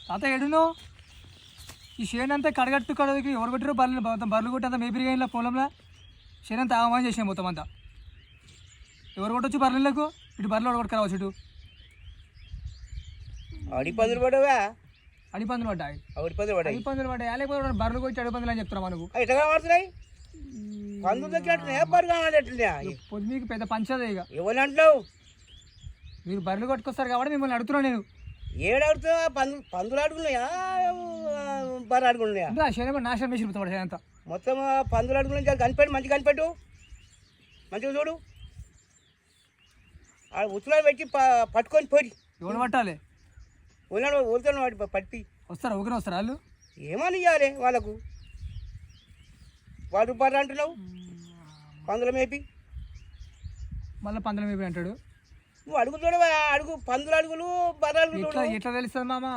తాత ఎడును ఈ షేన్ అంతా కడగట్టు కడగకి ఎవరు కొట్టారు బర్రెలు మొత్తం బర్రెలు కొట్టి అంతా మేపిరిగా ఇలా పొలంలో షేన్ అంతా ఆగమని చేసినాయి మొత్తం అంతా ఎవరు కొట్టొచ్చు బర్రెలకు ఇటు బర్రెలు కొట్టుకు రావచ్చు ఇటు అడిపందులు పడవా అడిపందులు పడ్డాయి అడిపందులు పడ్డాయి లేకపోతే బర్రెలు కొట్టి అడిపందులు అని చెప్తున్నా మనకు ఎట్లా పడుతున్నాయి పందులు దక్కినట్టున్నాయా బర్రెలు కావాలట్లున్నాయా పొద్దు మీకు పెద్ద పంచదే ఇక ఎవరు అంటున్నావు మీరు బర్రెలు కొట్టుకొస్తారు కాబట్టి మిమ్మల్ని అడుగుతున్నాను నేను ఏడవుతున్నా పందులు అడుగున్నాయా బర్రె అడుగున్నాయా అంటే ఆ షేన్ నాశనం చేసి మొత్తం షేన్ అంతా మొత్తం పందులు అడుగున్నా కనిపెట్టు మంచిగా కనిపెట్టు మంచిగా చూడు ఆ ఉచ్చులో పెట్టి పట్టుకొని పోయి ఎవరు పట్టాలి ఉన్నాడు ఊరుతాను వాటి పట్టి వస్తారా ఊరిని వస్తారా వాళ్ళు ఏమని ఇవ్వాలి వాళ్ళకు వాడు బర్రె అంటున్నావు పందుల మేపి మళ్ళీ పందుల మేపి అంటాడు నువ్వు అడుగు చూడవా అడుగు పందులు అడుగులు బర్రె అడుగు ఎట్లా తెలుస్తుంది మామ